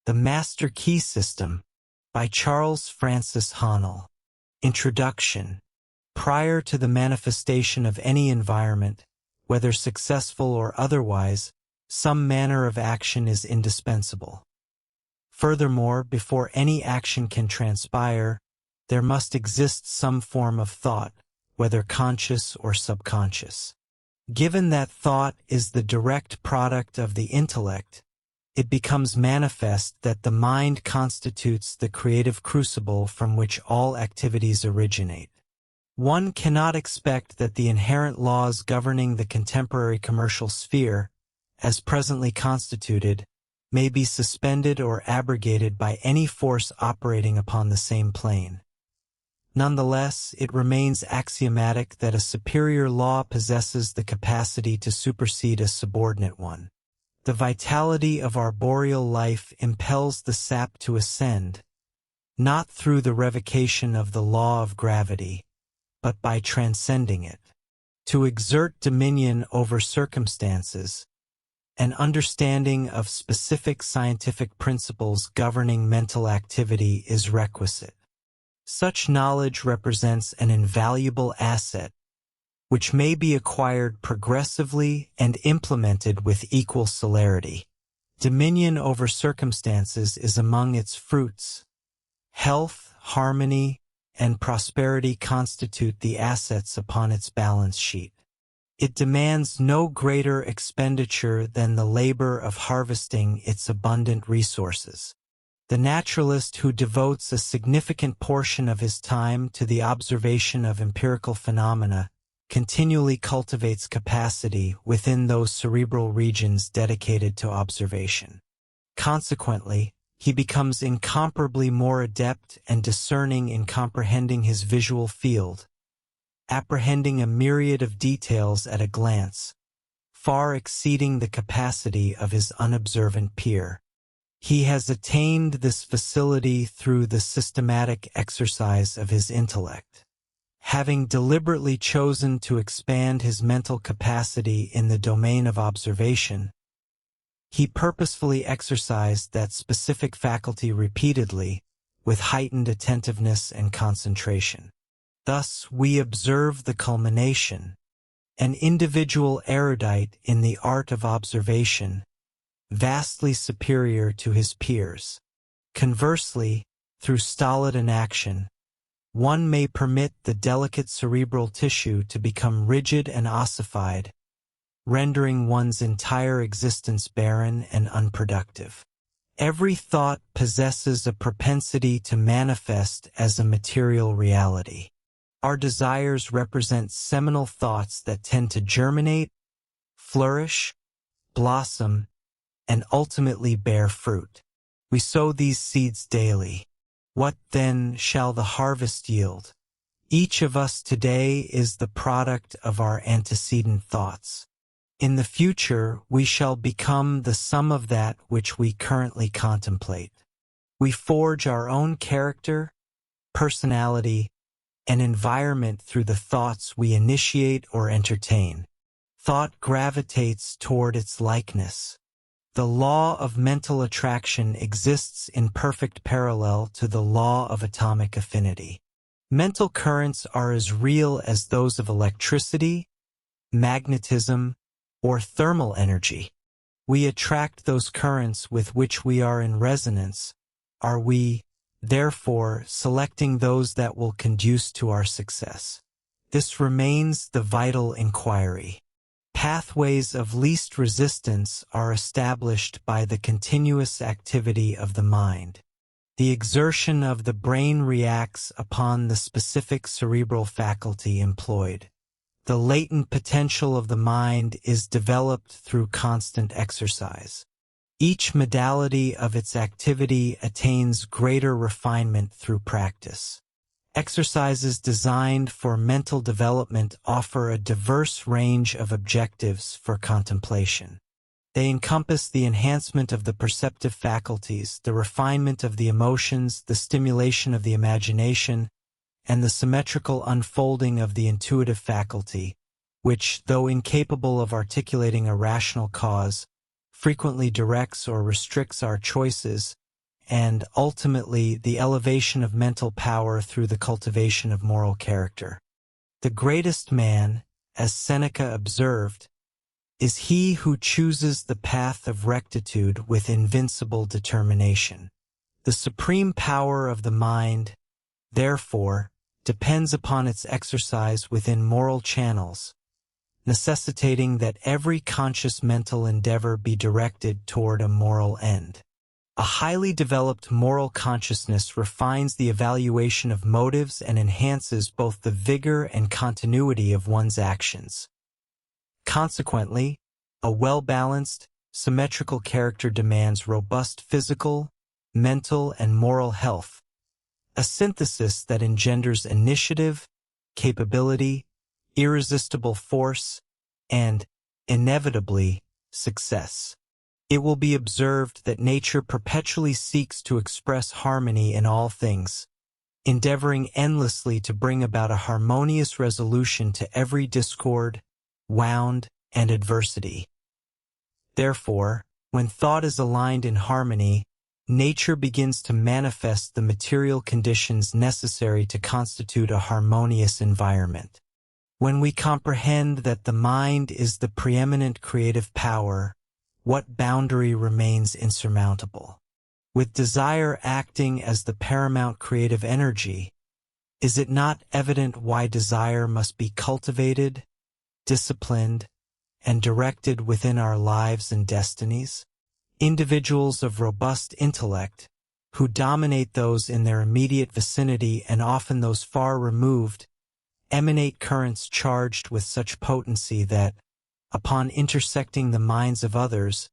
The Master Key System by Charles Francis Haanel. Introduction. Prior to the manifestation of any environment, whether successful or otherwise, some manner of action is indispensable. Furthermore, before any action can transpire, there must exist some form of thought, whether conscious or subconscious. Given that thought is the direct product of the intellect, it becomes manifest that the mind constitutes the creative crucible from which all activities originate. One cannot expect that the inherent laws governing the contemporary commercial sphere, as presently constituted, may be suspended or abrogated by any force operating upon the same plane. Nonetheless, it remains axiomatic that a superior law possesses the capacity to supersede a subordinate one. The vitality of arboreal life impels the sap to ascend, not through the revocation of the law of gravity, but by transcending it. To exert dominion over circumstances, an understanding of specific scientific principles governing mental activity is requisite. Such knowledge represents an invaluable asset, which may be acquired progressively and implemented with equal celerity. Dominion over circumstances is among its fruits. Health, harmony, and prosperity constitute the assets upon its balance sheet. It demands no greater expenditure than the labor of harvesting its abundant resources. The naturalist who devotes a significant portion of his time to the observation of empirical phenomena continually cultivates capacity within those cerebral regions dedicated to observation. Consequently, he becomes incomparably more adept and discerning in comprehending his visual field, apprehending a myriad of details at a glance, far exceeding the capacity of his unobservant peer. He has attained this facility through the systematic exercise of his intellect. Having deliberately chosen to expand his mental capacity in the domain of observation, he purposefully exercised that specific faculty repeatedly, with heightened attentiveness and concentration. Thus, we observe the culmination, an individual erudite in the art of observation, vastly superior to his peers. Conversely, through stolid inaction, one may permit the delicate cerebral tissue to become rigid and ossified, rendering one's entire existence barren and unproductive. Every thought possesses a propensity to manifest as a material reality. Our desires represent seminal thoughts that tend to germinate, flourish, blossom, and ultimately bear fruit. We sow these seeds daily. What then shall the harvest yield? Each of us today is the product of our antecedent thoughts. In the future, we shall become the sum of that which we currently contemplate. We forge our own character, personality, and environment through the thoughts we initiate or entertain. Thought gravitates toward its likeness. The law of mental attraction exists in perfect parallel to the law of atomic affinity. Mental currents are as real as those of electricity, magnetism, or thermal energy. We attract those currents with which we are in resonance. Are we, therefore, selecting those that will conduce to our success? This remains the vital inquiry. Pathways of least resistance are established by the continuous activity of the mind. The exertion of the brain reacts upon the specific cerebral faculty employed. The latent potential of the mind is developed through constant exercise. Each modality of its activity attains greater refinement through practice. Exercises designed for mental development offer a diverse range of objectives for contemplation. They encompass the enhancement of the perceptive faculties, the refinement of the emotions, the stimulation of the imagination, and the symmetrical unfolding of the intuitive faculty, which, though incapable of articulating a rational cause, frequently directs or restricts our choices and, ultimately, the elevation of mental power through the cultivation of moral character. The greatest man, as Seneca observed, is he who chooses the path of rectitude with invincible determination. The supreme power of the mind, therefore, depends upon its exercise within moral channels, necessitating that every conscious mental endeavor be directed toward a moral end. A highly developed moral consciousness refines the evaluation of motives and enhances both the vigor and continuity of one's actions. Consequently, a well-balanced, symmetrical character demands robust physical, mental, and moral health, a synthesis that engenders initiative, capability, irresistible force, and, inevitably, success. It will be observed that nature perpetually seeks to express harmony in all things, endeavoring endlessly to bring about a harmonious resolution to every discord, wound, and adversity. Therefore, when thought is aligned in harmony, nature begins to manifest the material conditions necessary to constitute a harmonious environment. When we comprehend that the mind is the preeminent creative power, what boundary remains insurmountable? With desire acting as the paramount creative energy, is it not evident why desire must be cultivated, disciplined, and directed within our lives and destinies? Individuals of robust intellect, who dominate those in their immediate vicinity and often those far removed, emanate currents charged with such potency that, upon intersecting the minds of others,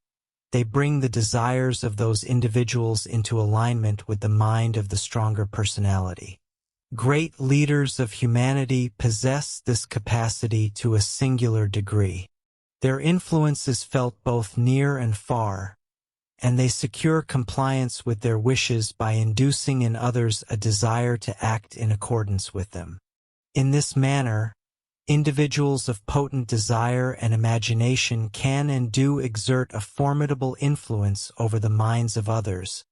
they bring the desires of those individuals into alignment with the mind of the stronger personality. Great leaders of humanity possess this capacity to a singular degree. Their influence is felt both near and far, and they secure compliance with their wishes by inducing in others a desire to act in accordance with them. In this manner, individuals of potent desire and imagination can and do exert a formidable influence over the minds of others,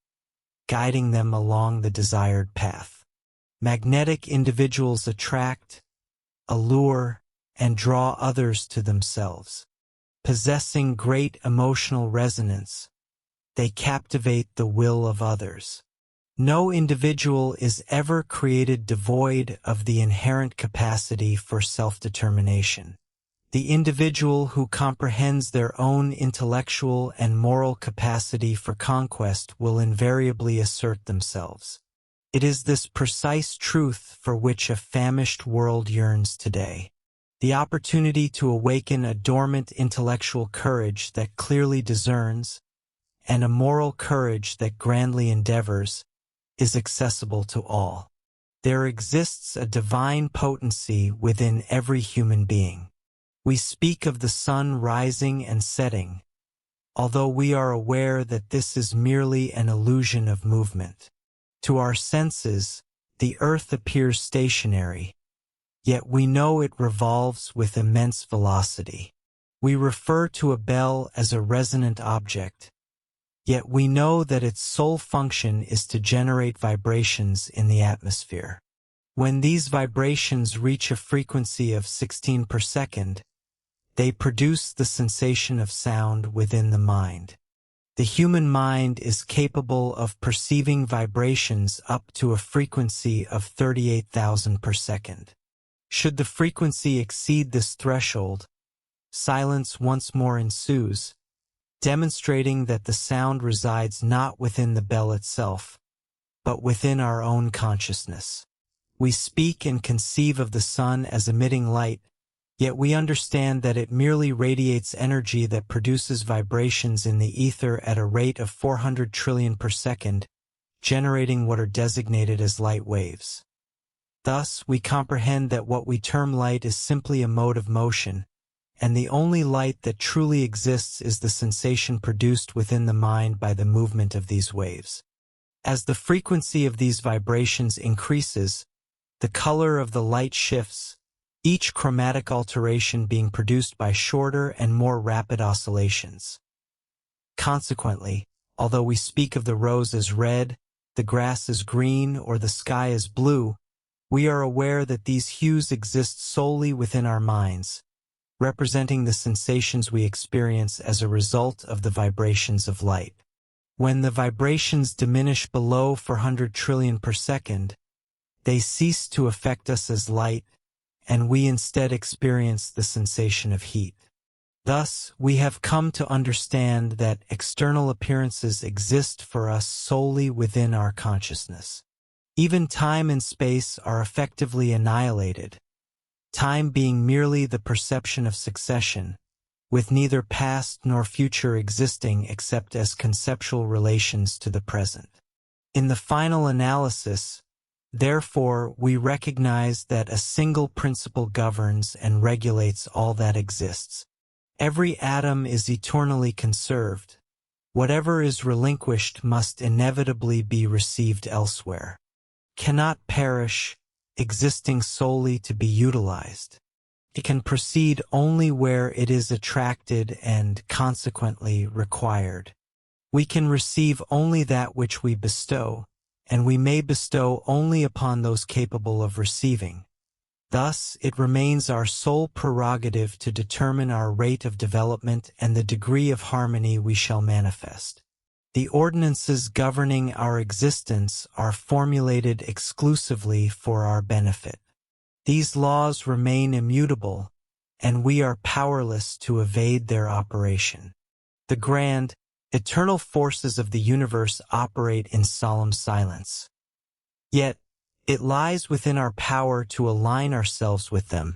guiding them along the desired path. Magnetic individuals attract, allure, and draw others to themselves. Possessing great emotional resonance, they captivate the will of others. No individual is ever created devoid of the inherent capacity for self-determination. The individual who comprehends their own intellectual and moral capacity for conquest will invariably assert themselves. It is this precise truth for which a famished world yearns today. The opportunity to awaken a dormant intellectual courage that clearly discerns, and a moral courage that grandly endeavors, is accessible to all. There exists a divine potency within every human being. We speak of the sun rising and setting, although we are aware that this is merely an illusion of movement. To our senses, the earth appears stationary, yet we know it revolves with immense velocity. We refer to a bell as a resonant object, yet we know that its sole function is to generate vibrations in the atmosphere. When these vibrations reach a frequency of 16 per second, they produce the sensation of sound within the mind. The human mind is capable of perceiving vibrations up to a frequency of 38,000 per second. Should the frequency exceed this threshold, silence once more ensues, demonstrating that the sound resides not within the bell itself, but within our own consciousness. We speak and conceive of the sun as emitting light, yet we understand that it merely radiates energy that produces vibrations in the ether at a rate of 400 trillion per second, generating what are designated as light waves. Thus, we comprehend that what we term light is simply a mode of motion, and the only light that truly exists is the sensation produced within the mind by the movement of these waves. As the frequency of these vibrations increases, the color of the light shifts, each chromatic alteration being produced by shorter and more rapid oscillations. Consequently, although we speak of the rose as red, the grass as green, or the sky as blue, we are aware that these hues exist solely within our minds, representing the sensations we experience as a result of the vibrations of light. When the vibrations diminish below 400 trillion per second, they cease to affect us as light, and we instead experience the sensation of heat. Thus, we have come to understand that external appearances exist for us solely within our consciousness. Even time and space are effectively annihilated, time being merely the perception of succession, with neither past nor future existing except as conceptual relations to the present. In the final analysis, therefore, we recognize that a single principle governs and regulates all that exists. Every atom is eternally conserved. Whatever is relinquished must inevitably be received elsewhere. Cannot perish, existing solely to be utilized. It can proceed only where it is attracted and, consequently, required. We can receive only that which we bestow, and we may bestow only upon those capable of receiving. Thus, it remains our sole prerogative to determine our rate of development and the degree of harmony we shall manifest. The ordinances governing our existence are formulated exclusively for our benefit. These laws remain immutable, and we are powerless to evade their operation. The grand, eternal forces of the universe operate in solemn silence. Yet, it lies within our power to align ourselves with them,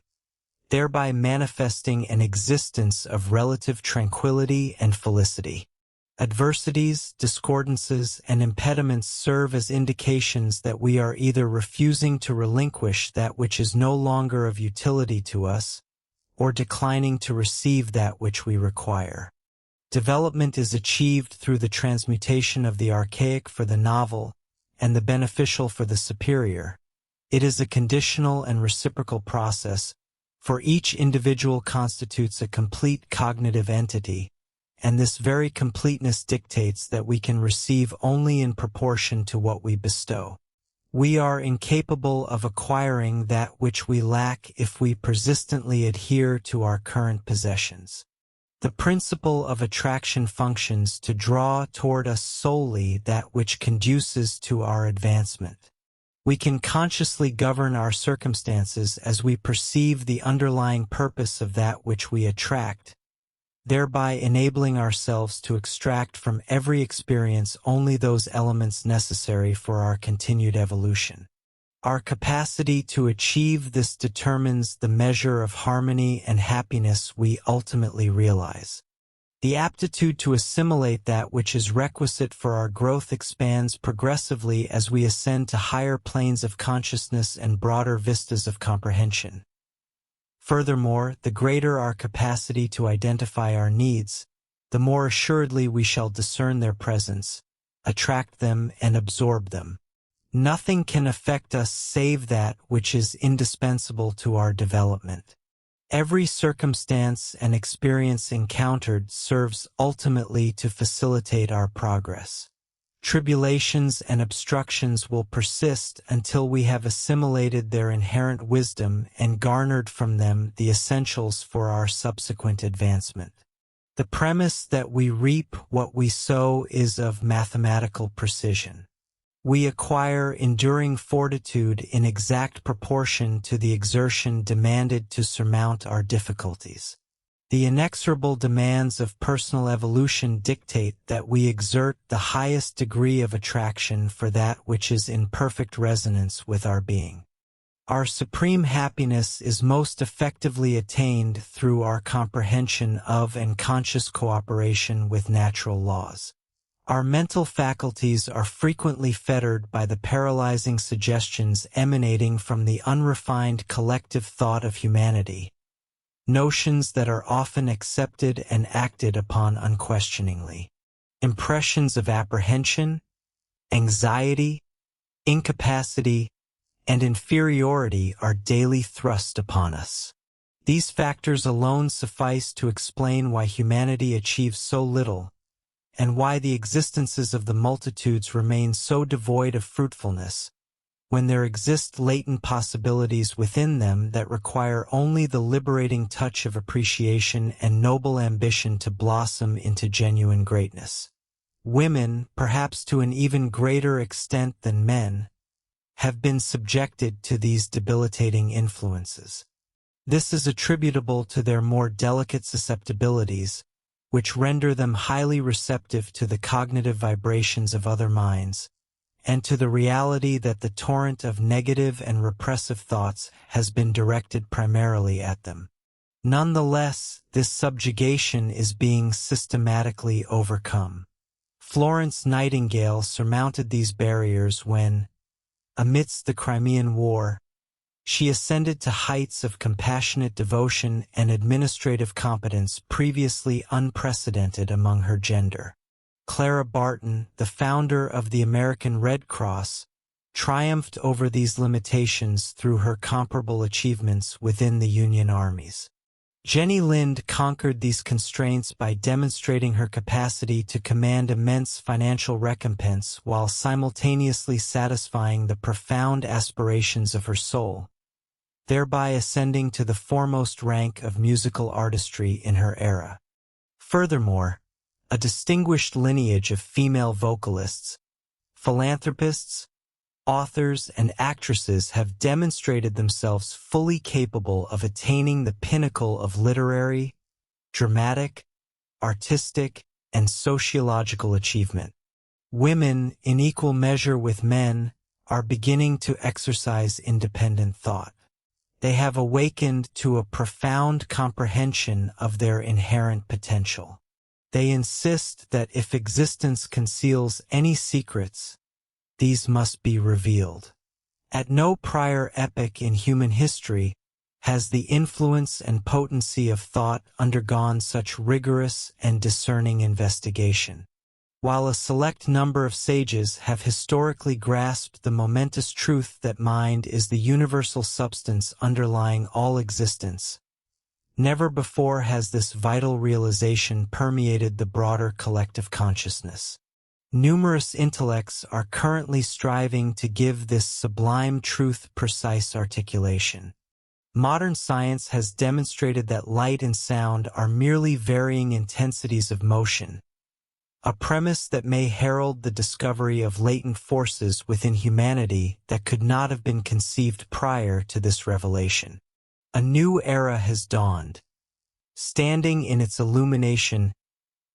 thereby manifesting an existence of relative tranquility and felicity. Adversities, discordances, and impediments serve as indications that we are either refusing to relinquish that which is no longer of utility to us, or declining to receive that which we require. Development is achieved through the transmutation of the archaic for the novel, and the beneficial for the superior. It is a conditional and reciprocal process, for each individual constitutes a complete cognitive entity, and this very completeness dictates that we can receive only in proportion to what we bestow. We are incapable of acquiring that which we lack if we persistently adhere to our current possessions. The principle of attraction functions to draw toward us solely that which conduces to our advancement. We can consciously govern our circumstances as we perceive the underlying purpose of that which we attract, thereby enabling ourselves to extract from every experience only those elements necessary for our continued evolution. Our capacity to achieve this determines the measure of harmony and happiness we ultimately realize. The aptitude to assimilate that which is requisite for our growth expands progressively as we ascend to higher planes of consciousness and broader vistas of comprehension. Furthermore, the greater our capacity to identify our needs, the more assuredly we shall discern their presence, attract them, and absorb them. Nothing can affect us save that which is indispensable to our development. Every circumstance and experience encountered serves ultimately to facilitate our progress. Tribulations and obstructions will persist until we have assimilated their inherent wisdom and garnered from them the essentials for our subsequent advancement. The premise that we reap what we sow is of mathematical precision. We acquire enduring fortitude in exact proportion to the exertion demanded to surmount our difficulties. The inexorable demands of personal evolution dictate that we exert the highest degree of attraction for that which is in perfect resonance with our being. Our supreme happiness is most effectively attained through our comprehension of and conscious cooperation with natural laws. Our mental faculties are frequently fettered by the paralyzing suggestions emanating from the unrefined collective thought of humanity, notions that are often accepted and acted upon unquestioningly. Impressions of apprehension, anxiety, incapacity, and inferiority are daily thrust upon us. These factors alone suffice to explain why humanity achieves so little, and why the existences of the multitudes remain so devoid of fruitfulness, when there exist latent possibilities within them that require only the liberating touch of appreciation and noble ambition to blossom into genuine greatness. Women, perhaps to an even greater extent than men, have been subjected to these debilitating influences. This is attributable to their more delicate susceptibilities, which render them highly receptive to the cognitive vibrations of other minds, and to the reality that the torrent of negative and repressive thoughts has been directed primarily at them. Nonetheless, this subjugation is being systematically overcome. Florence Nightingale surmounted these barriers when, amidst the Crimean War, she ascended to heights of compassionate devotion and administrative competence previously unprecedented among her gender. Clara Barton, the founder of the American Red Cross, triumphed over these limitations through her comparable achievements within the Union armies. Jenny Lind conquered these constraints by demonstrating her capacity to command immense financial recompense while simultaneously satisfying the profound aspirations of her soul, thereby ascending to the foremost rank of musical artistry in her era. Furthermore, a distinguished lineage of female vocalists, philanthropists, authors, and actresses have demonstrated themselves fully capable of attaining the pinnacle of literary, dramatic, artistic, and sociological achievement. Women, in equal measure with men, are beginning to exercise independent thought. They have awakened to a profound comprehension of their inherent potential. They insist that if existence conceals any secrets, these must be revealed. At no prior epoch in human history has the influence and potency of thought undergone such rigorous and discerning investigation. While a select number of sages have historically grasped the momentous truth that mind is the universal substance underlying all existence, never before has this vital realization permeated the broader collective consciousness. Numerous intellects are currently striving to give this sublime truth precise articulation. Modern science has demonstrated that light and sound are merely varying intensities of motion, a premise that may herald the discovery of latent forces within humanity that could not have been conceived prior to this revelation. A new era has dawned. Standing in its illumination,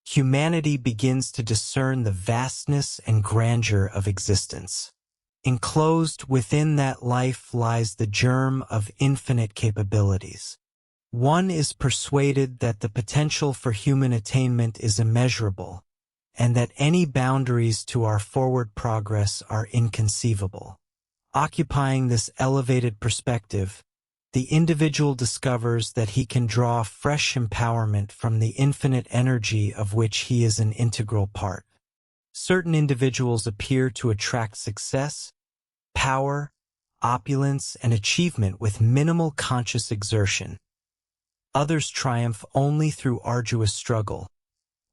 humanity begins to discern the vastness and grandeur of existence. Enclosed within that life lies the germ of infinite capabilities. One is persuaded that the potential for human attainment is immeasurable, and that any boundaries to our forward progress are inconceivable. Occupying this elevated perspective, the individual discovers that he can draw fresh empowerment from the infinite energy of which he is an integral part. Certain individuals appear to attract success, power, opulence, and achievement with minimal conscious exertion. Others triumph only through arduous struggle,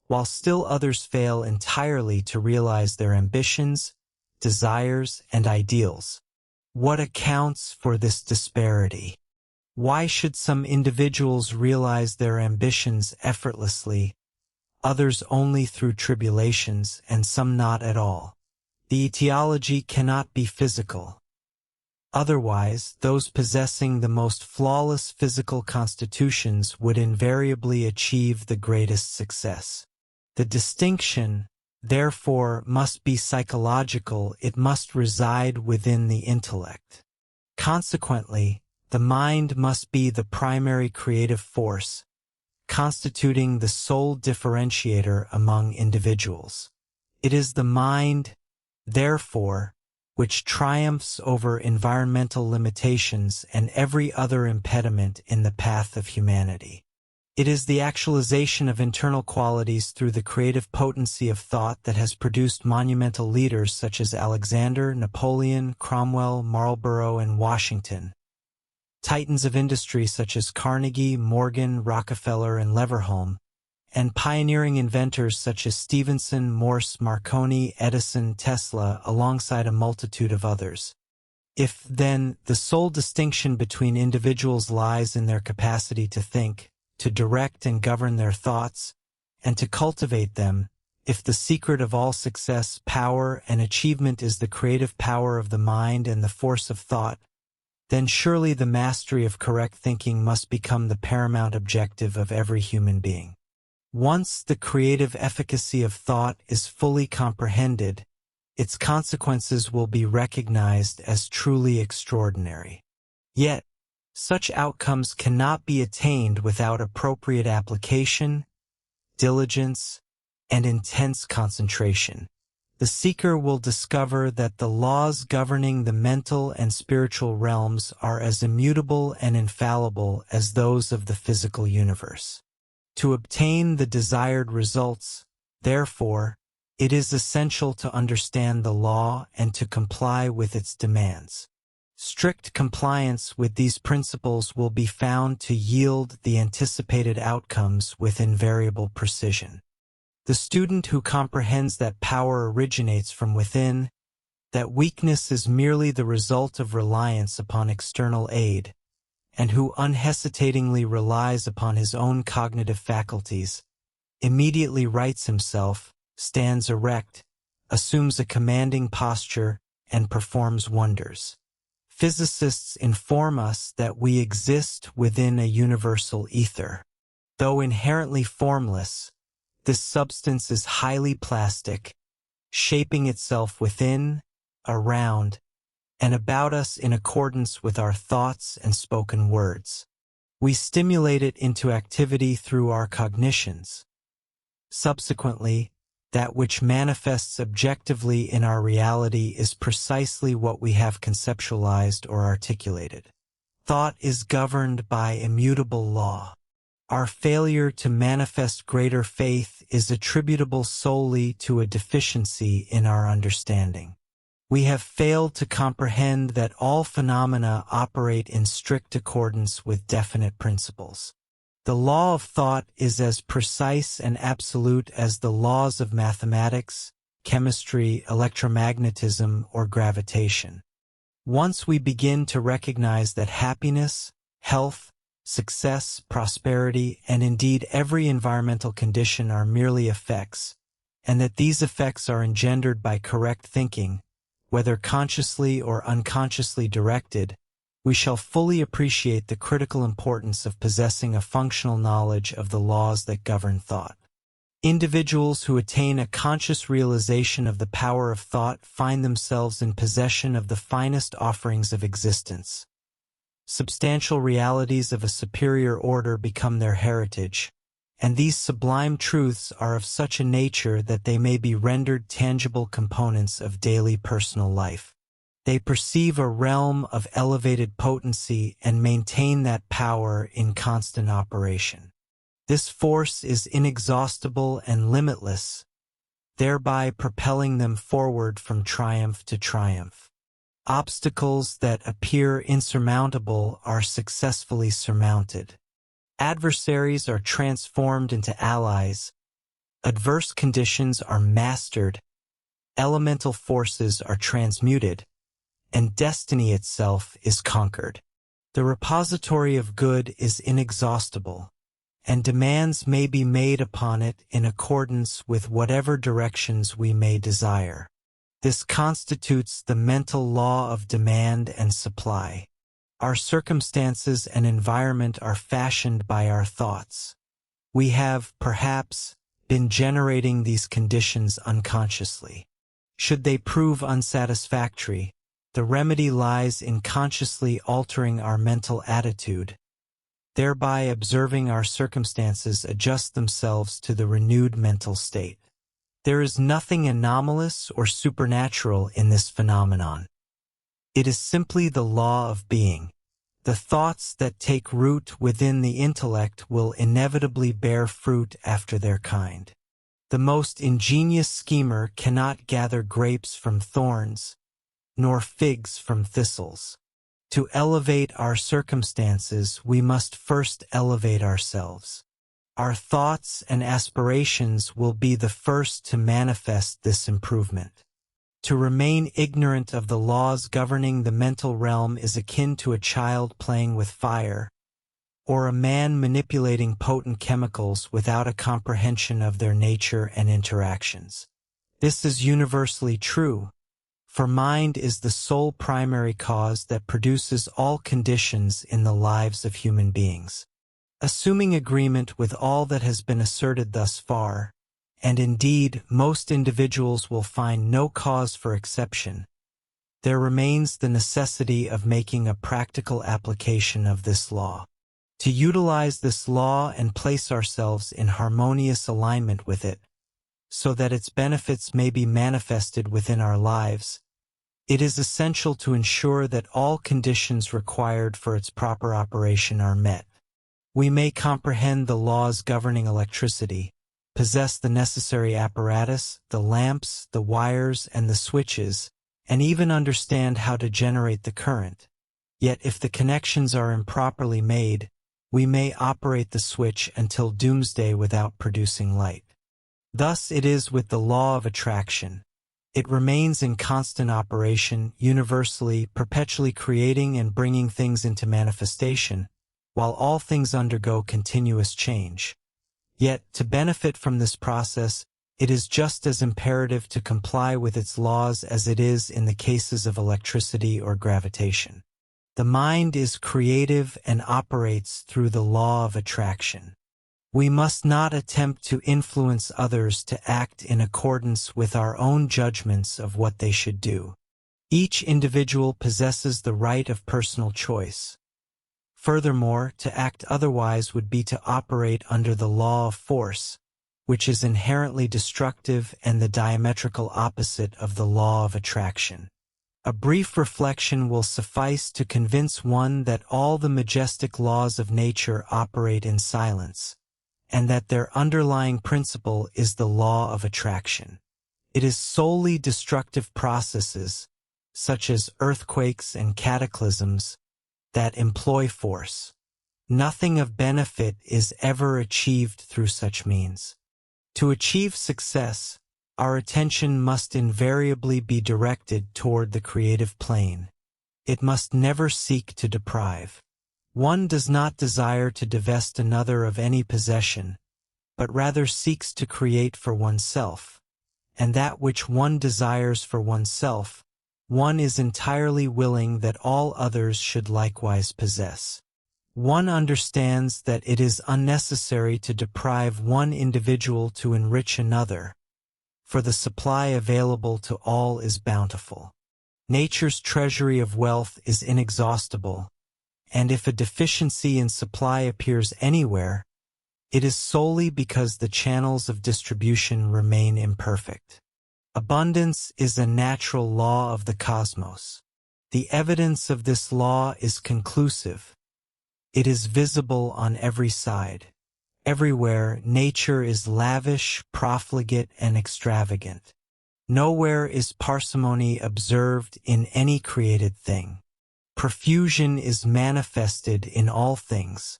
while still others fail entirely to realize their ambitions, desires, and ideals. What accounts for this disparity? Why should some individuals realize their ambitions effortlessly, others only through tribulations, and some not at all? The etiology cannot be physical. Otherwise, those possessing the most flawless physical constitutions would invariably achieve the greatest success. The distinction, therefore, must be psychological. It must reside within the intellect. Consequently, the mind must be the primary creative force, constituting the sole differentiator among individuals. It is the mind, therefore, which triumphs over environmental limitations and every other impediment in the path of humanity. It is the actualization of internal qualities through the creative potency of thought that has produced monumental leaders such as Alexander, Napoleon, Cromwell, Marlborough, and Washington. Titans of industry such as Carnegie, Morgan, Rockefeller, and Leverhulme, and pioneering inventors such as Stephenson, Morse, Marconi, Edison, Tesla, alongside a multitude of others. If, then, the sole distinction between individuals lies in their capacity to think, to direct and govern their thoughts, and to cultivate them, if the secret of all success, power, and achievement is the creative power of the mind and the force of thought, then surely the mastery of correct thinking must become the paramount objective of every human being. Once the creative efficacy of thought is fully comprehended, its consequences will be recognized as truly extraordinary. Yet, such outcomes cannot be attained without appropriate application, diligence, and intense concentration. The seeker will discover that the laws governing the mental and spiritual realms are as immutable and infallible as those of the physical universe. To obtain the desired results, therefore, it is essential to understand the law and to comply with its demands. Strict compliance with these principles will be found to yield the anticipated outcomes with invariable precision. The student who comprehends that power originates from within, that weakness is merely the result of reliance upon external aid, and who unhesitatingly relies upon his own cognitive faculties, immediately rights himself, stands erect, assumes a commanding posture, and performs wonders. Physicists inform us that we exist within a universal ether. Though inherently formless, this substance is highly plastic, shaping itself within, around, and about us in accordance with our thoughts and spoken words. We stimulate it into activity through our cognitions. Subsequently, that which manifests objectively in our reality is precisely what we have conceptualized or articulated. Thought is governed by immutable law. Our failure to manifest greater faith is attributable solely to a deficiency in our understanding. We have failed to comprehend that all phenomena operate in strict accordance with definite principles. The law of thought is as precise and absolute as the laws of mathematics, chemistry, electromagnetism, or gravitation. Once we begin to recognize that happiness, health, success, prosperity, and indeed every environmental condition are merely effects, and that these effects are engendered by correct thinking, whether consciously or unconsciously directed, we shall fully appreciate the critical importance of possessing a functional knowledge of the laws that govern thought. Individuals who attain a conscious realization of the power of thought find themselves in possession of the finest offerings of existence. Substantial realities of a superior order become their heritage, and these sublime truths are of such a nature that they may be rendered tangible components of daily personal life. They perceive a realm of elevated potency and maintain that power in constant operation. This force is inexhaustible and limitless, thereby propelling them forward from triumph to triumph. Obstacles that appear insurmountable are successfully surmounted. Adversaries are transformed into allies. Adverse conditions are mastered. Elemental forces are transmuted, and destiny itself is conquered. The repository of good is inexhaustible, and demands may be made upon it in accordance with whatever directions we may desire. This constitutes the mental law of demand and supply. Our circumstances and environment are fashioned by our thoughts. We have, perhaps, been generating these conditions unconsciously. Should they prove unsatisfactory, the remedy lies in consciously altering our mental attitude, thereby observing our circumstances adjust themselves to the renewed mental state. There is nothing anomalous or supernatural in this phenomenon. It is simply the law of being. The thoughts that take root within the intellect will inevitably bear fruit after their kind. The most ingenious schemer cannot gather grapes from thorns, nor figs from thistles. To elevate our circumstances, we must first elevate ourselves. our thoughts and aspirations will be the first to manifest this improvement. To remain ignorant of the laws governing the mental realm is akin to a child playing with fire, or a man manipulating potent chemicals without a comprehension of their nature and interactions. This is universally true, for mind is the sole primary cause that produces all conditions in the lives of human beings. Assuming agreement with all that has been asserted thus far, and indeed most individuals will find no cause for exception, there remains the necessity of making a practical application of this law. To utilize this law and place ourselves in harmonious alignment with it, so that its benefits may be manifested within our lives, it is essential to ensure that all conditions required for its proper operation are met. We may comprehend the laws governing electricity, possess the necessary apparatus, the lamps, the wires, and the switches, and even understand how to generate the current. Yet if the connections are improperly made, we may operate the switch until doomsday without producing light. Thus it is with the law of attraction. It remains in constant operation, universally, perpetually creating and bringing things into manifestation, while all things undergo continuous change. Yet, to benefit from this process, it is just as imperative to comply with its laws as it is in the cases of electricity or gravitation. The mind is creative and operates through the law of attraction. We must not attempt to influence others to act in accordance with our own judgments of what they should do. Each individual possesses the right of personal choice. Furthermore, to act otherwise would be to operate under the law of force, which is inherently destructive and the diametrical opposite of the law of attraction. A brief reflection will suffice to convince one that all the majestic laws of nature operate in silence, and that their underlying principle is the law of attraction. It is solely destructive processes, such as earthquakes and cataclysms, that employ force. Nothing of benefit is ever achieved through such means. To achieve success, our attention must invariably be directed toward the creative plane. It must never seek to deprive. One does not desire to divest another of any possession, but rather seeks to create for oneself, and that which one desires for oneself, one is entirely willing that all others should likewise possess. One understands that it is unnecessary to deprive one individual to enrich another, for the supply available to all is bountiful. Nature's treasury of wealth is inexhaustible, and if a deficiency in supply appears anywhere, it is solely because the channels of distribution remain imperfect. Abundance is a natural law of the cosmos. The evidence of this law is conclusive. It is visible on every side. Everywhere, nature is lavish, profligate, and extravagant. Nowhere is parsimony observed in any created thing. Profusion is manifested in all things.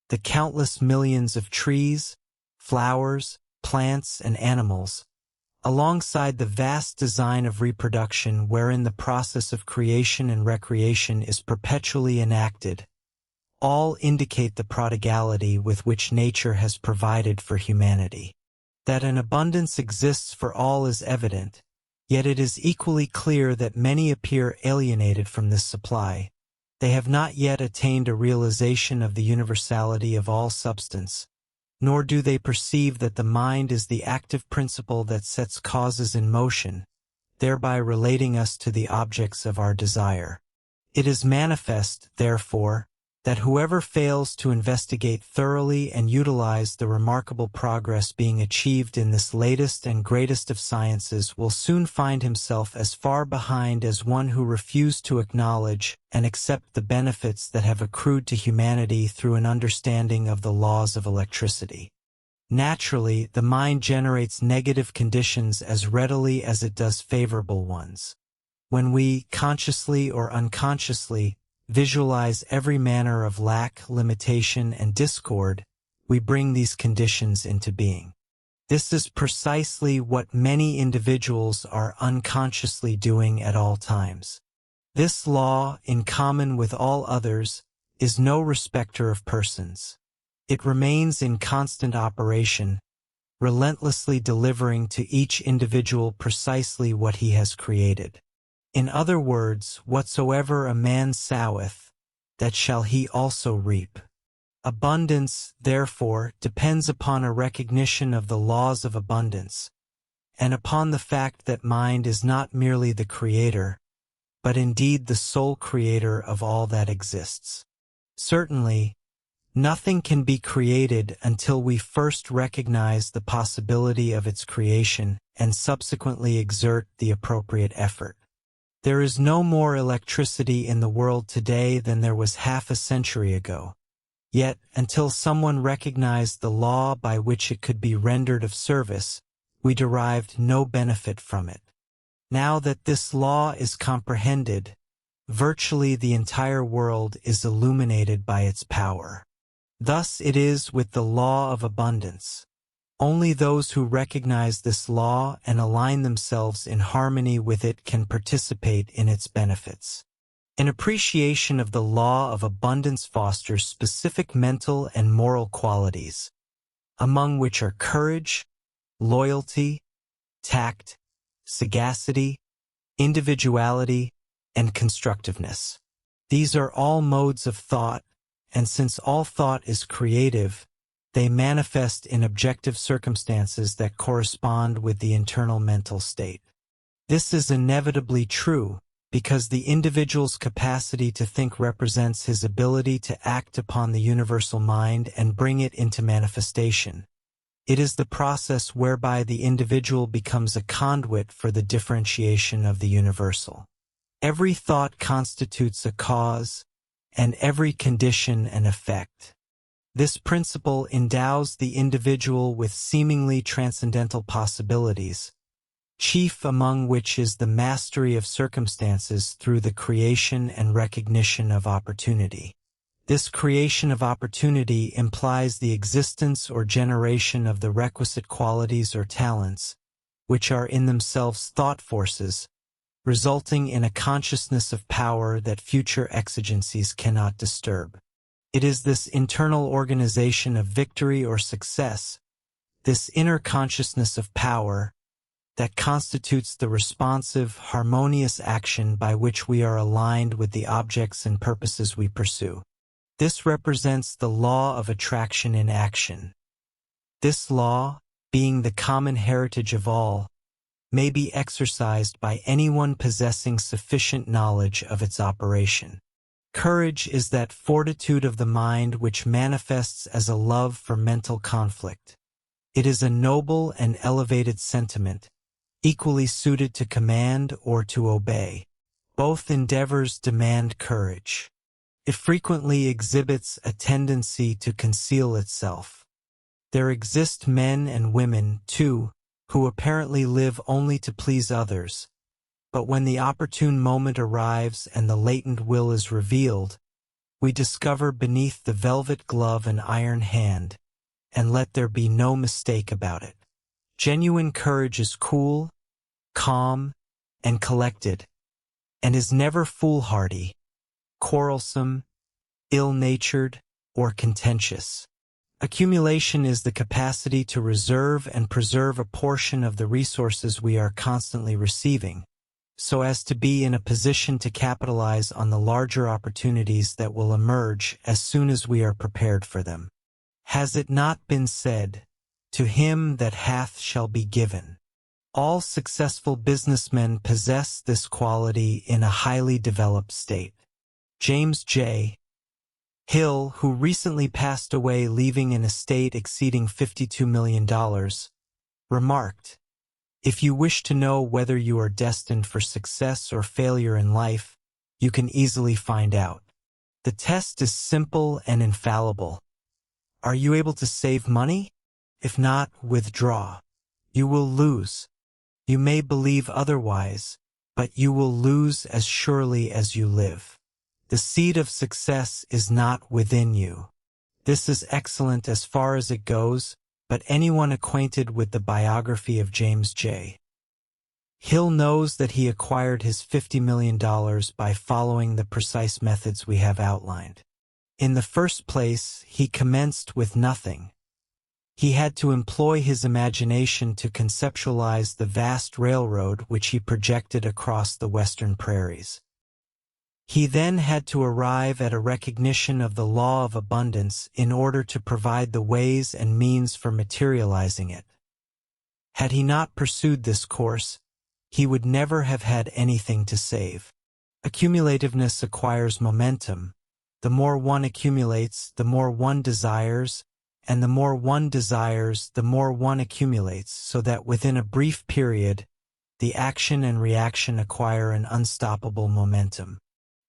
The countless millions of trees, flowers, plants, and animals, alongside the vast design of reproduction wherein the process of creation and recreation is perpetually enacted, all indicate the prodigality with which nature has provided for humanity. That an abundance exists for all is evident, yet it is equally clear that many appear alienated from this supply. They have not yet attained a realization of the universality of all substance, nor do they perceive that the mind is the active principle that sets causes in motion, thereby relating us to the objects of our desire. It is manifest, therefore, that whoever fails to investigate thoroughly and utilize the remarkable progress being achieved in this latest and greatest of sciences will soon find himself as far behind as one who refused to acknowledge and accept the benefits that have accrued to humanity through an understanding of the laws of electricity. Naturally, the mind generates negative conditions as readily as it does favorable ones. When we, consciously or unconsciously, visualize every manner of lack, limitation, and discord, we bring these conditions into being. This is precisely what many individuals are unconsciously doing at all times. This law, in common with all others, is no respecter of persons. It remains in constant operation, relentlessly delivering to each individual precisely what he has created. In other words, whatsoever a man soweth, that shall he also reap. Abundance, therefore, depends upon a recognition of the laws of abundance, and upon the fact that mind is not merely the creator, but indeed the sole creator of all that exists. Certainly, nothing can be created until we first recognize the possibility of its creation and subsequently exert the appropriate effort. There is no more electricity in the world today than there was half a century ago. Yet, until someone recognized the law by which it could be rendered of service, we derived no benefit from it. Now that this law is comprehended, virtually the entire world is illuminated by its power. Thus it is with the law of abundance. Only those who recognize this law and align themselves in harmony with it can participate in its benefits. An appreciation of the law of abundance fosters specific mental and moral qualities, among which are courage, loyalty, tact, sagacity, individuality, and constructiveness. These are all modes of thought, and since all thought is creative, they manifest in objective circumstances that correspond with the internal mental state. This is inevitably true, because the individual's capacity to think represents his ability to act upon the universal mind and bring it into manifestation. It is the process whereby the individual becomes a conduit for the differentiation of the universal. Every thought constitutes a cause, and every condition an effect. This principle endows the individual with seemingly transcendental possibilities, chief among which is the mastery of circumstances through the creation and recognition of opportunity. This creation of opportunity implies the existence or generation of the requisite qualities or talents, which are in themselves thought forces, resulting in a consciousness of power that future exigencies cannot disturb. It is this internal organization of victory or success, this inner consciousness of power, that constitutes the responsive, harmonious action by which we are aligned with the objects and purposes we pursue. This represents the law of attraction in action. This law, being the common heritage of all, may be exercised by anyone possessing sufficient knowledge of its operation. Courage is that fortitude of the mind which manifests as a love for mental conflict. It is a noble and elevated sentiment, equally suited to command or to obey. Both endeavors demand courage. It frequently exhibits a tendency to conceal itself. There exist men and women, too, who apparently live only to please others, but when the opportune moment arrives and the latent will is revealed, we discover beneath the velvet glove an iron hand, and let there be no mistake about it. Genuine courage is cool, calm, and collected, and is never foolhardy, quarrelsome, ill-natured, or contentious. Accumulation is the capacity to reserve and preserve a portion of the resources we are constantly receiving, so as to be in a position to capitalize on the larger opportunities that will emerge as soon as we are prepared for them. Has it not been said, "To him that hath shall be given"? All successful businessmen possess this quality in a highly developed state. James J. Hill, who recently passed away leaving an estate exceeding $52 million, remarked, "If you wish to know whether you are destined for success or failure in life, you can easily find out. The test is simple and infallible. Are you able to save money? If not, withdraw. You will lose. You may believe otherwise, but you will lose as surely as you live. The seed of success is not within you. This is excellent as far as it goes, but anyone acquainted with the biography of James J. Hill knows that he acquired his $50 million by following the precise methods we have outlined. In the first place, he commenced with nothing. He had to employ his imagination to conceptualize the vast railroad which he projected across the western prairies. He then had to arrive at a recognition of the law of abundance in order to provide the ways and means for materializing it. Had he not pursued this course, he would never have had anything to save. Accumulativeness acquires momentum. The more one accumulates, the more one desires, and the more one desires, the more one accumulates, so that within a brief period, the action and reaction acquire an unstoppable momentum.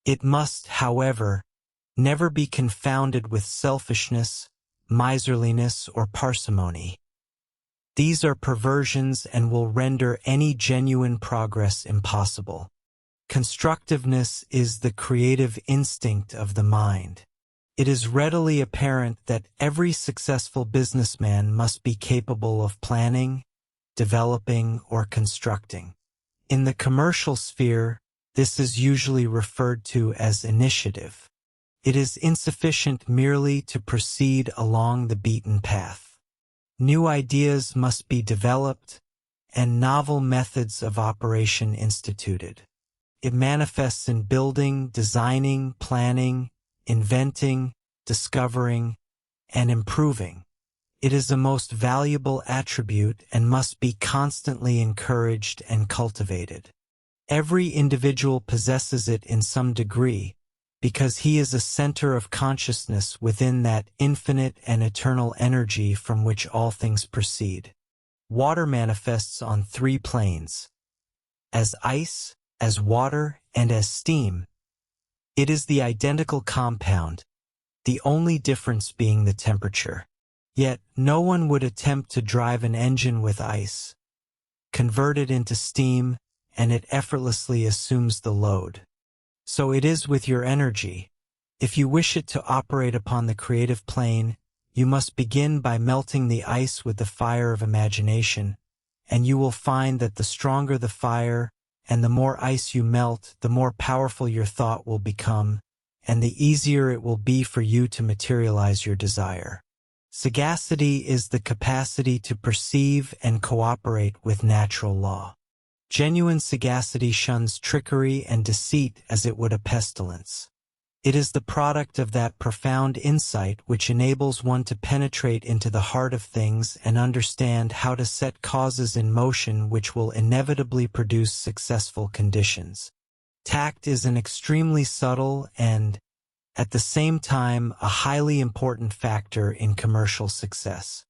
It must, however, never be confounded with selfishness, miserliness, or parsimony. These are perversions and will render any genuine progress impossible. Constructiveness is the creative instinct of the mind. It is readily apparent that every successful businessman must be capable of planning, developing, or constructing. In the commercial sphere, this is usually referred to as initiative. It is insufficient merely to proceed along the beaten path. New ideas must be developed and novel methods of operation instituted. It manifests in building, designing, planning, inventing, discovering, and improving. It is a most valuable attribute and must be constantly encouraged and cultivated. Every individual possesses it in some degree, because he is a center of consciousness within that infinite and eternal energy from which all things proceed. Water manifests on three planes: as ice, as water, and as steam. It is the identical compound, the only difference being the temperature. Yet no one would attempt to drive an engine with ice. Convert it into steam, and it effortlessly assumes the load. So it is with your energy. If you wish it to operate upon the creative plane, you must begin by melting the ice with the fire of imagination, and you will find that the stronger the fire, and the more ice you melt, the more powerful your thought will become, and the easier it will be for you to materialize your desire. Sagacity is the capacity to perceive and cooperate with natural law. Genuine sagacity shuns trickery and deceit as it would a pestilence. It is the product of that profound insight which enables one to penetrate into the heart of things and understand how to set causes in motion which will inevitably produce successful conditions. Tact is an extremely subtle and, at the same time, a highly important factor in commercial success.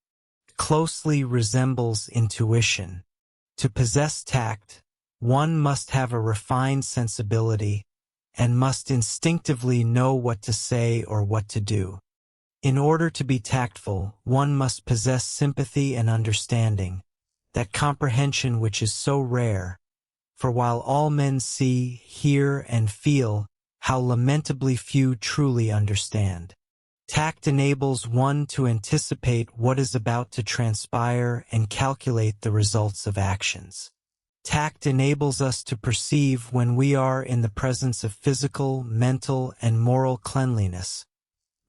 It closely resembles intuition. To possess tact, one must have a refined sensibility and must instinctively know what to say or what to do. In order to be tactful, one must possess sympathy and understanding, that comprehension which is so rare, for while all men see, hear, and feel, how lamentably few truly understand. Tact enables one to anticipate what is about to transpire and calculate the results of actions. Tact enables us to perceive when we are in the presence of physical, mental, and moral cleanliness,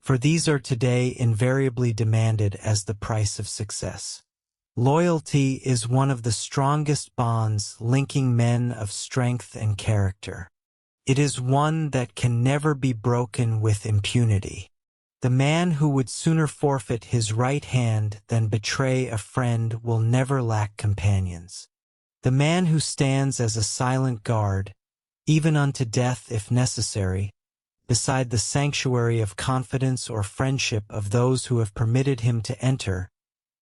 for these are today invariably demanded as the price of success. Loyalty is one of the strongest bonds linking men of strength and character. It is one that can never be broken with impunity. The man who would sooner forfeit his right hand than betray a friend will never lack companions. The man who stands as a silent guard, even unto death if necessary, beside the sanctuary of confidence or friendship of those who have permitted him to enter,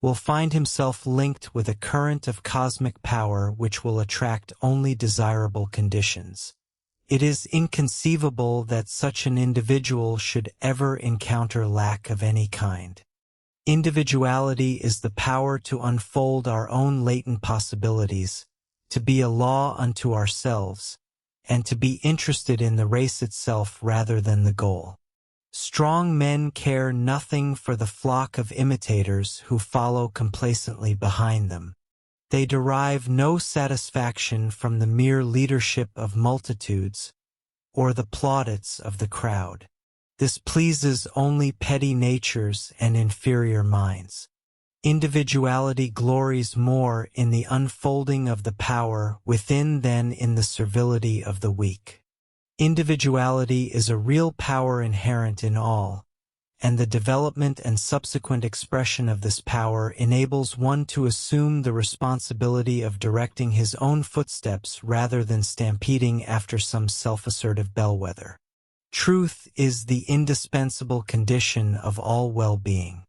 will find himself linked with a current of cosmic power which will attract only desirable conditions. It is inconceivable that such an individual should ever encounter lack of any kind. Individuality is the power to unfold our own latent possibilities, to be a law unto ourselves, and to be interested in the race itself rather than the goal. Strong men care nothing for the flock of imitators who follow complacently behind them. They derive no satisfaction from the mere leadership of multitudes or the plaudits of the crowd. This pleases only petty natures and inferior minds. Individuality glories more in the unfolding of the power within than in the servility of the weak. Individuality is a real power inherent in all, and the development and subsequent expression of this power enables one to assume the responsibility of directing his own footsteps rather than stampeding after some self-assertive bellwether. Truth is the indispensable condition of all well-being.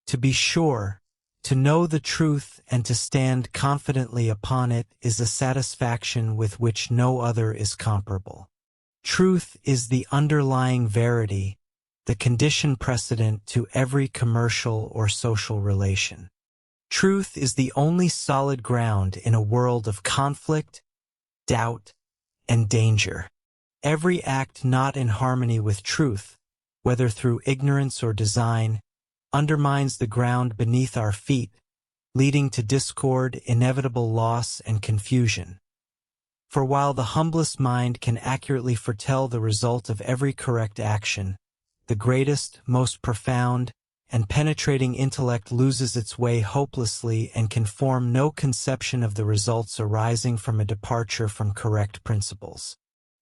To be sure, to know the truth and to stand confidently upon it is a satisfaction with which no other is comparable. Truth is the underlying verity, the condition precedent to every commercial or social relation. Truth is the only solid ground in a world of conflict, doubt, and danger. Every act not in harmony with truth, whether through ignorance or design, undermines the ground beneath our feet, leading to discord, inevitable loss, and confusion. For while the humblest mind can accurately foretell the result of every correct action, the greatest, most profound, and penetrating intellect loses its way hopelessly and can form no conception of the results arising from a departure from correct principles.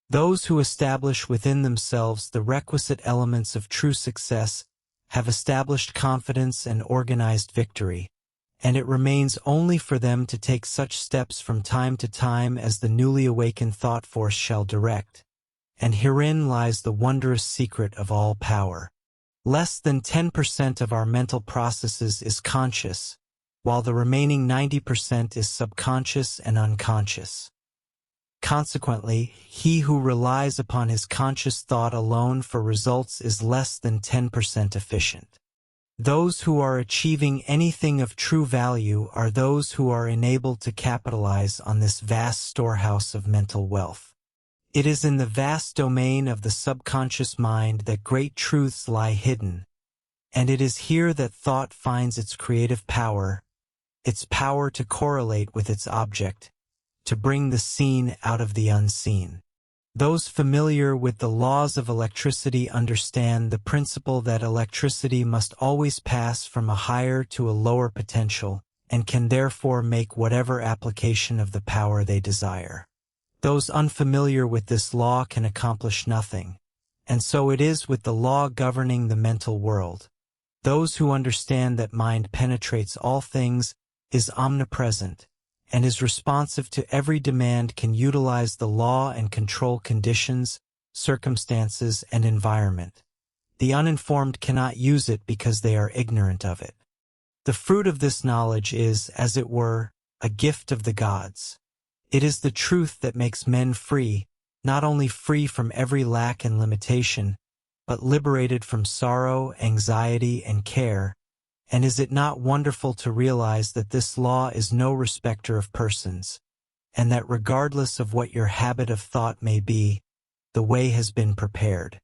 Those who establish within themselves the requisite elements of true success have established confidence and organized victory, and it remains only for them to take such steps from time to time as the newly awakened thought force shall direct. And herein lies the wondrous secret of all power. Less than 10% of our mental processes is conscious, while the remaining 90% is subconscious and unconscious. Consequently, he who relies upon his conscious thought alone for results is less than 10% efficient. Those who are achieving anything of true value are those who are enabled to capitalize on this vast storehouse of mental wealth. It is in the vast domain of the subconscious mind that great truths lie hidden, and it is here that thought finds its creative power, its power to correlate with its object, to bring the seen out of the unseen. Those familiar with the laws of electricity understand the principle that electricity must always pass from a higher to a lower potential, and can therefore make whatever application of the power they desire. Those unfamiliar with this law can accomplish nothing, and so it is with the law governing the mental world. Those who understand that mind penetrates all things, is omnipresent, and is responsive to every demand can utilize the law and control conditions, circumstances, and environment. The uninformed cannot use it because they are ignorant of it. The fruit of this knowledge is, as it were, a gift of the gods. It is the truth that makes men free, not only free from every lack and limitation, but liberated from sorrow, anxiety, and care. And is it not wonderful to realize that this law is no respecter of persons, and that regardless of what your habit of thought may be, the way has been prepared?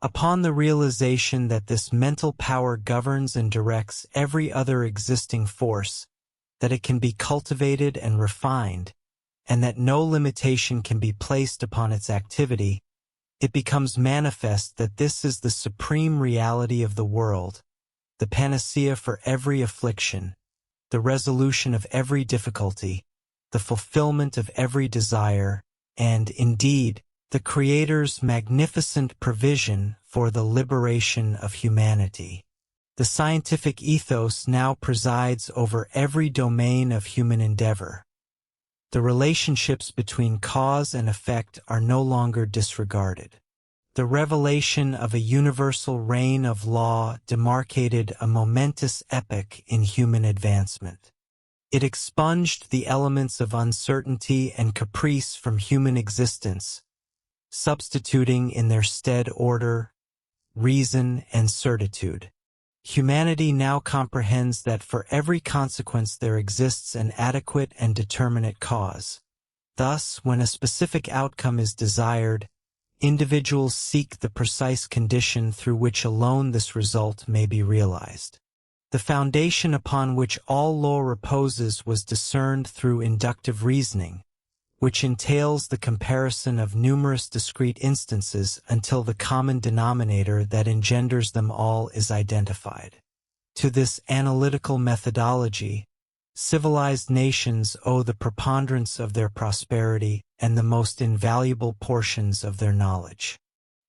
Upon the realization that this mental power governs and directs every other existing force, that it can be cultivated and refined, and that no limitation can be placed upon its activity, it becomes manifest that this is the supreme reality of the world, the panacea for every affliction, the resolution of every difficulty, the fulfillment of every desire, and, indeed, the Creator's magnificent provision for the liberation of humanity. The scientific ethos now presides over every domain of human endeavor. The relationships between cause and effect are no longer disregarded. The revelation of a universal reign of law demarcated a momentous epoch in human advancement. It expunged the elements of uncertainty and caprice from human existence, substituting in their stead order, reason, and certitude. Humanity now comprehends that for every consequence there exists an adequate and determinate cause. Thus, when a specific outcome is desired, individuals seek the precise condition through which alone this result may be realized. The foundation upon which all law reposes was discerned through inductive reasoning, which entails the comparison of numerous discrete instances until the common denominator that engenders them all is identified. To this analytical methodology, civilized nations owe the preponderance of their prosperity and the most invaluable portions of their knowledge.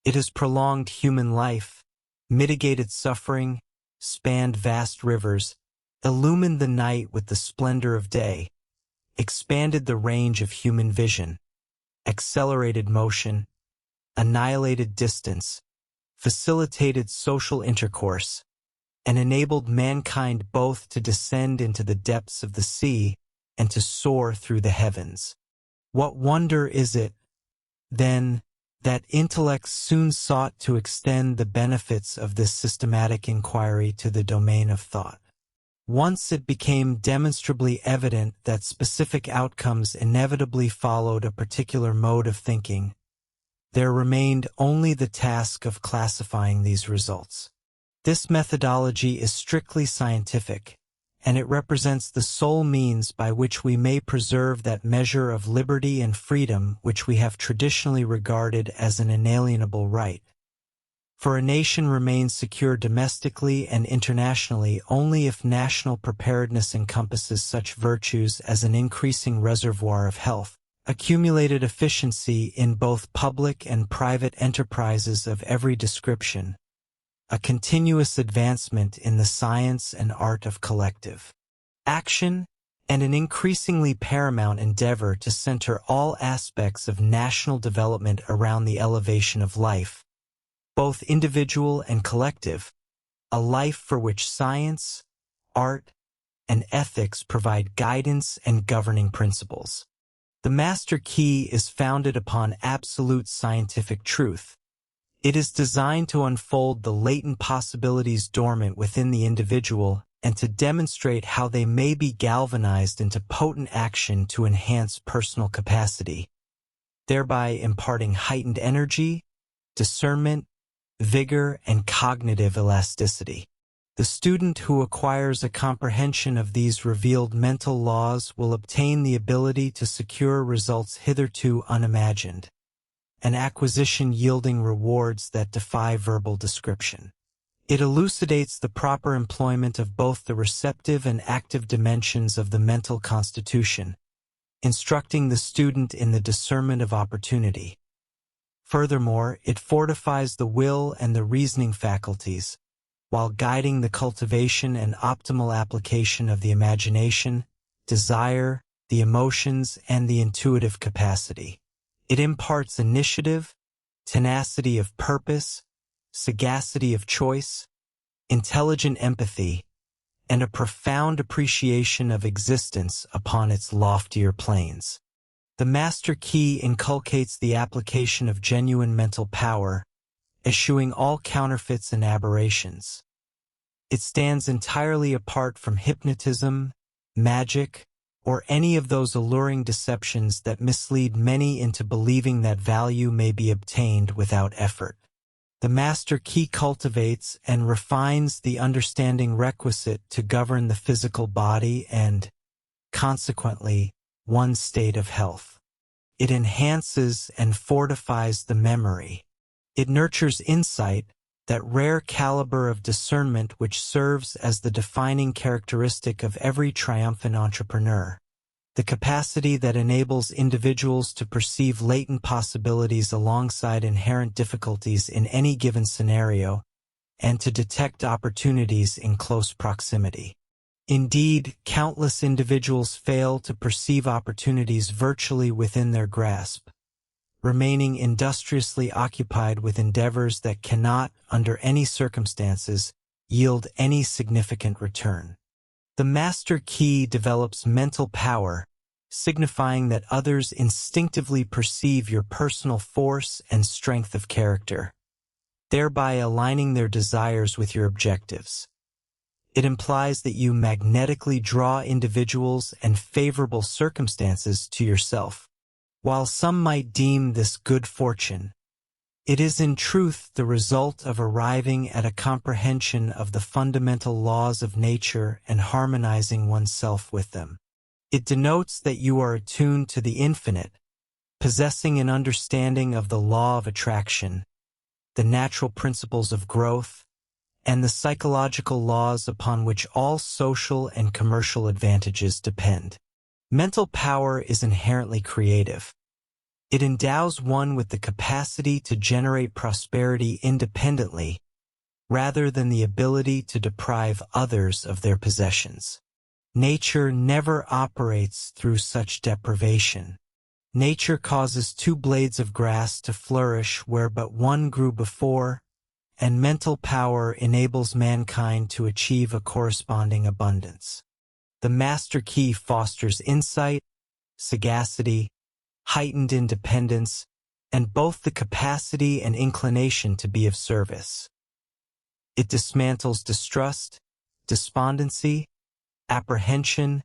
It has prolonged human life, mitigated suffering, spanned vast rivers, illumined the night with the splendor of day, expanded the range of human vision, accelerated motion, annihilated distance, facilitated social intercourse, and enabled mankind both to descend into the depths of the sea and to soar through the heavens. What wonder is it, then, that intellects soon sought to extend the benefits of this systematic inquiry to the domain of thought? Once it became demonstrably evident that specific outcomes inevitably followed a particular mode of thinking, there remained only the task of classifying these results. This methodology is strictly scientific, and it represents the sole means by which we may preserve that measure of liberty and freedom which we have traditionally regarded as an inalienable right. For a nation remains secure domestically and internationally only if national preparedness encompasses such virtues as an increasing reservoir of health, accumulated efficiency in both public and private enterprises of every description, a continuous advancement in the science and art of collective action, and an increasingly paramount endeavor to center all aspects of national development around the elevation of life, both individual and collective, a life for which science, art, and ethics provide guidance and governing principles. The master key is founded upon absolute scientific truth. It is designed to unfold the latent possibilities dormant within the individual and to demonstrate how they may be galvanized into potent action to enhance personal capacity, thereby imparting heightened energy, discernment, vigor, and cognitive elasticity. The student who acquires a comprehension of these revealed mental laws will obtain the ability to secure results hitherto unimagined, an acquisition yielding rewards that defy verbal description. It elucidates the proper employment of both the receptive and active dimensions of the mental constitution, instructing the student in the discernment of opportunity. Furthermore, it fortifies the will and the reasoning faculties, while guiding the cultivation and optimal application of the imagination, desire, the emotions, and the intuitive capacity. It imparts initiative, tenacity of purpose, sagacity of choice, intelligent empathy, and a profound appreciation of existence upon its loftier planes. The master key inculcates the application of genuine mental power, eschewing all counterfeits and aberrations. It stands entirely apart from hypnotism, magic, or any of those alluring deceptions that mislead many into believing that value may be obtained without effort. The master key cultivates and refines the understanding requisite to govern the physical body and, consequently, one's state of health. It enhances and fortifies the memory. It nurtures insight, that rare caliber of discernment which serves as the defining characteristic of every triumphant entrepreneur. The capacity that enables individuals to perceive latent possibilities alongside inherent difficulties in any given scenario, and to detect opportunities in close proximity. Indeed, countless individuals fail to perceive opportunities virtually within their grasp, remaining industriously occupied with endeavors that cannot, under any circumstances, yield any significant return. The master key develops mental power, signifying that others instinctively perceive your personal force and strength of character, thereby aligning their desires with your objectives. It implies that you magnetically draw individuals and favorable circumstances to yourself. While some might deem this good fortune, It is in truth the result of arriving at a comprehension of the fundamental laws of nature and harmonizing oneself with them. It denotes that you are attuned to the infinite, possessing an understanding of the law of attraction, the natural principles of growth, and the psychological laws upon which all social and commercial advantages depend. Mental power is inherently creative. It endows one with the capacity to generate prosperity independently, rather than the ability to deprive others of their possessions. Nature never operates through such deprivation. Nature causes two blades of grass to flourish where but one grew before, and mental power enables mankind to achieve a corresponding abundance. The master key fosters insight, sagacity, heightened independence, and both the capacity and inclination to be of service. It dismantles distrust, despondency, apprehension,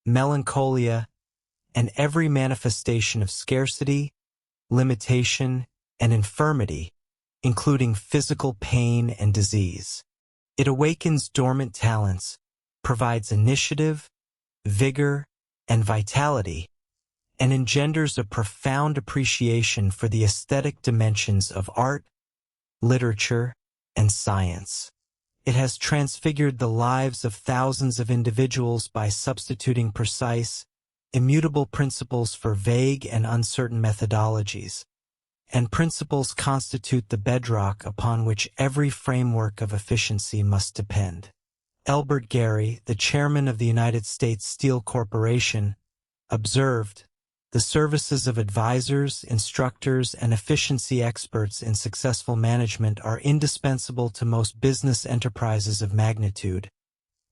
melancholia, and every manifestation of scarcity, limitation, and infirmity, including physical pain and disease. It awakens dormant talents, provides initiative, vigor, and vitality, and engenders a profound appreciation for the aesthetic dimensions of art, literature, and science. It has transfigured the lives of thousands of individuals by substituting precise, immutable principles for vague and uncertain methodologies, and principles constitute the bedrock upon which every framework of efficiency must depend. Elbert Gary, the chairman of the United States Steel Corporation, observed, "The services of advisors, instructors, and efficiency experts in successful management are indispensable to most business enterprises of magnitude,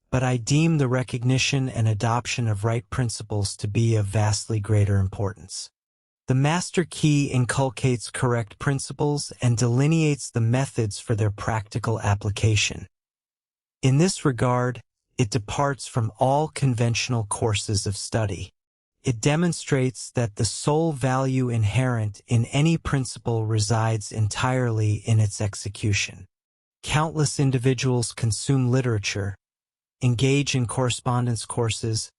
but I deem the recognition and adoption of right principles to be of vastly greater importance." The master key inculcates correct principles and delineates the methods for their practical application. In this regard, it departs from all conventional courses of study. It demonstrates that the sole value inherent in any principle resides entirely in its execution. Countless individuals consume literature, engage in correspondence courses,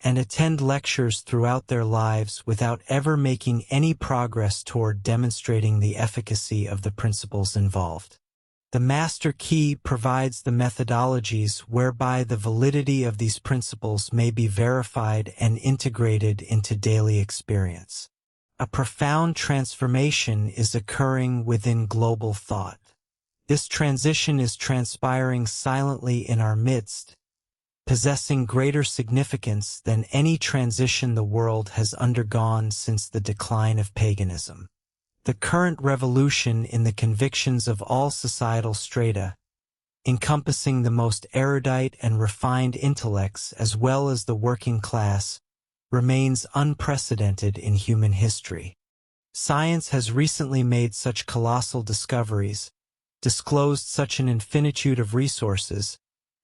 and attend lectures throughout their lives without ever making any progress toward demonstrating the efficacy of the principles involved. The master key provides the methodologies whereby the validity of these principles may be verified and integrated into daily experience. A profound transformation is occurring within global thought. This transition is transpiring silently in our midst, possessing greater significance than any transition the world has undergone since the decline of paganism. The current revolution in the convictions of all societal strata, encompassing the most erudite and refined intellects as well as the working class, remains unprecedented in human history. Science has recently made such colossal discoveries, disclosed such an infinitude of resources,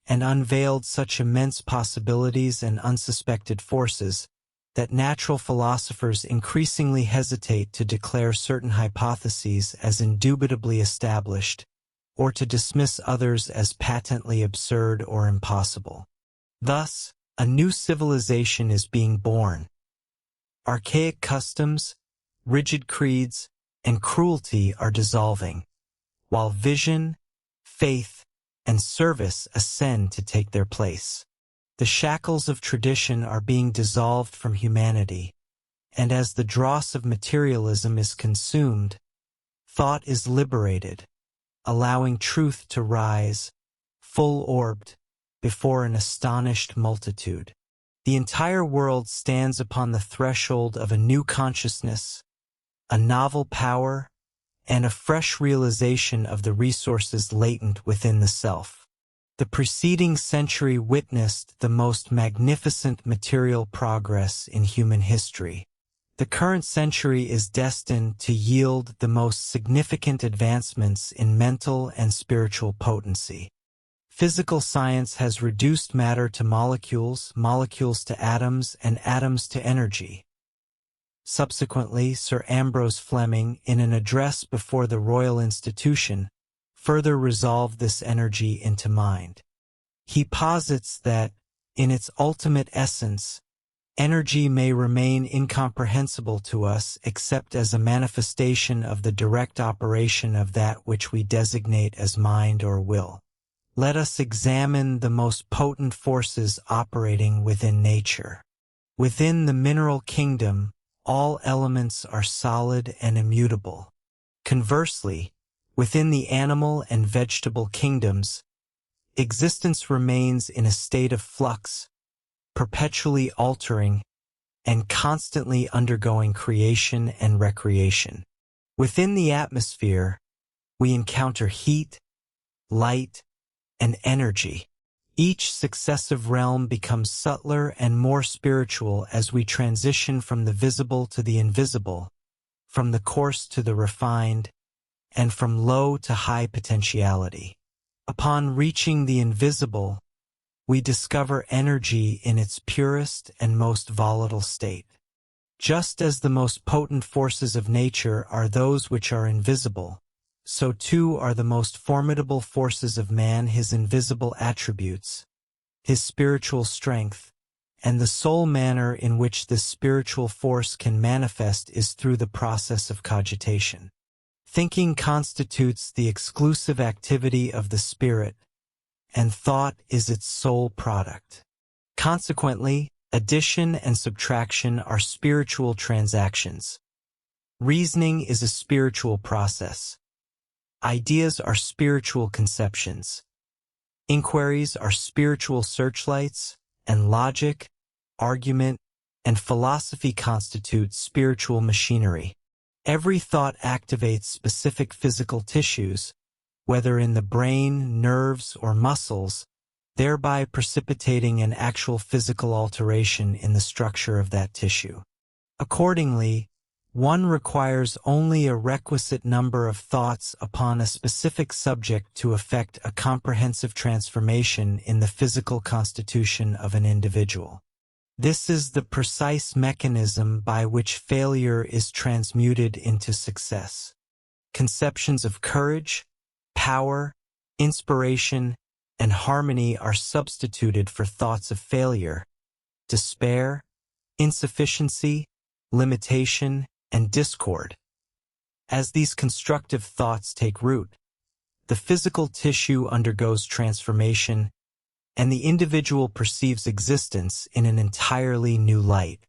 and unveiled such immense possibilities and unsuspected forces, that natural philosophers increasingly hesitate to declare certain hypotheses as indubitably established, or to dismiss others as patently absurd or impossible. Thus, a new civilization is being born. Archaic customs, rigid creeds, and cruelty are dissolving, while vision, faith, and service ascend to take their place. The shackles of tradition are being dissolved from humanity, and as the dross of materialism is consumed, thought is liberated, allowing truth to rise, full-orbed, before an astonished multitude. The entire world stands upon the threshold of a new consciousness, a novel power, and a fresh realization of the resources latent within the self. The preceding century witnessed the most magnificent material progress in human history. The current century is destined to yield the most significant advancements in mental and spiritual potency. Physical science has reduced matter to molecules, molecules to atoms, and atoms to energy. Subsequently, Sir Ambrose Fleming, in an address before the Royal Institution, further resolved this energy into mind. He posits that, in its ultimate essence, energy may remain incomprehensible to us except as a manifestation of the direct operation of that which we designate as mind or will. Let us examine the most potent forces operating within nature. Within the mineral kingdom, all elements are solid and immutable. Conversely, within the animal and vegetable kingdoms, existence remains in a state of flux, perpetually altering and constantly undergoing creation and recreation. Within the atmosphere, we encounter heat, light, and energy. Each successive realm becomes subtler and more spiritual as we transition from the visible to the invisible, from the coarse to the refined, and from low to high potentiality. Upon reaching the invisible, we discover energy in its purest and most volatile state. Just as the most potent forces of nature are those which are invisible, so too are the most formidable forces of man his invisible attributes, his spiritual strength, and the sole manner in which this spiritual force can manifest is through the process of cogitation. Thinking constitutes the exclusive activity of the spirit, and thought is its sole product. Consequently, addition and subtraction are spiritual transactions. Reasoning is a spiritual process. Ideas are spiritual conceptions. Inquiries are spiritual searchlights, and logic, argument, and philosophy constitute spiritual machinery. Every thought activates specific physical tissues, whether in the brain, nerves, or muscles, thereby precipitating an actual physical alteration in the structure of that tissue. Accordingly, one requires only a requisite number of thoughts upon a specific subject to effect a comprehensive transformation in the physical constitution of an individual. This is the precise mechanism by which failure is transmuted into success. Conceptions of courage, power, inspiration, and harmony are substituted for thoughts of failure, despair, insufficiency, limitation, and discord. As these constructive thoughts take root, the physical tissue undergoes transformation, and the individual perceives existence in an entirely new light.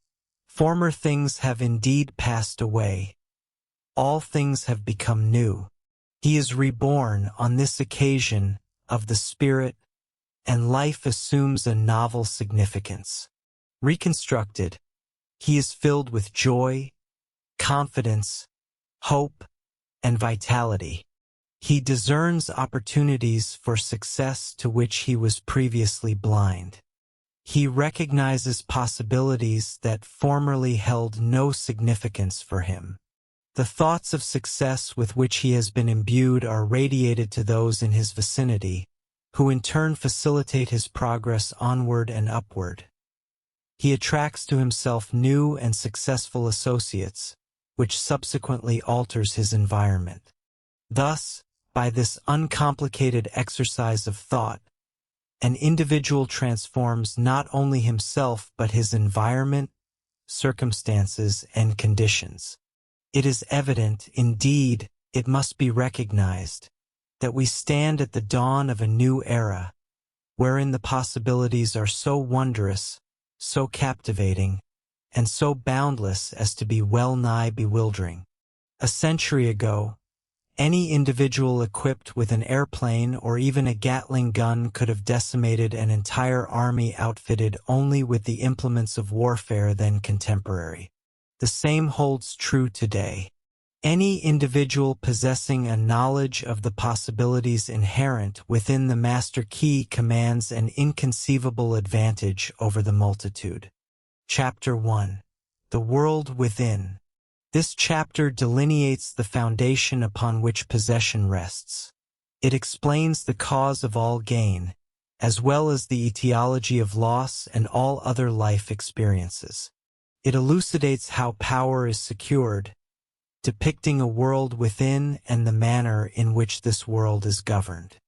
Former things have indeed passed away. All things have become new. He is reborn on this occasion of the spirit, and life assumes a novel significance. Reconstructed, he is filled with joy, confidence, hope, and vitality. He discerns opportunities for success to which he was previously blind. He recognizes possibilities that formerly held no significance for him. The thoughts of success with which he has been imbued are radiated to those in his vicinity, who in turn facilitate his progress onward and upward. He attracts to himself new and successful associates, which subsequently alters his environment. Thus, by this uncomplicated exercise of thought, an individual transforms not only himself but his environment, circumstances, and conditions. It is evident, indeed, it must be recognized, that we stand at the dawn of a new era, wherein the possibilities are so wondrous, so captivating, and so boundless as to be well-nigh bewildering. A century ago, any individual equipped with an airplane or even a Gatling gun could have decimated an entire army outfitted only with the implements of warfare then contemporary. The same holds true today. Any individual possessing a knowledge of the possibilities inherent within the master key commands an inconceivable advantage over the multitude. Chapter 1. The World Within. This chapter delineates the foundation upon which possession rests. It explains the cause of all gain, as well as the etiology of loss and all other life experiences. It elucidates how power is secured, depicting a world within and the manner in which this world is governed.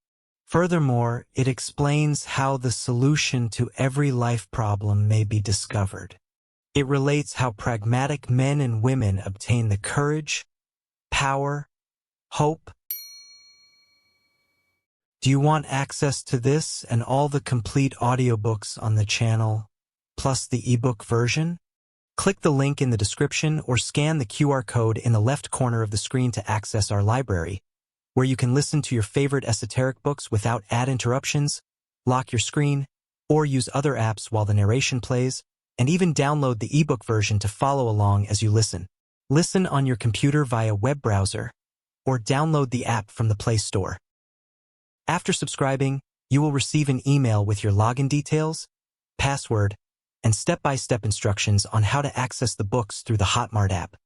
Furthermore, it explains how the solution to every life problem may be discovered. It relates how pragmatic men and women obtain the courage, power, hope. Do you want access to this and all the complete audiobooks on the channel, plus the ebook version? Click the link in the description or scan the QR code in the left corner of the screen to access our library, where you can listen to your favorite esoteric books without ad interruptions, lock your screen, or use other apps while the narration plays, and even download the ebook version to follow along as you listen. Listen on your computer via web browser, or download the app from the Play Store. After subscribing, you will receive an email with your login details, password, and step-by-step instructions on how to access the books through the Hotmart app.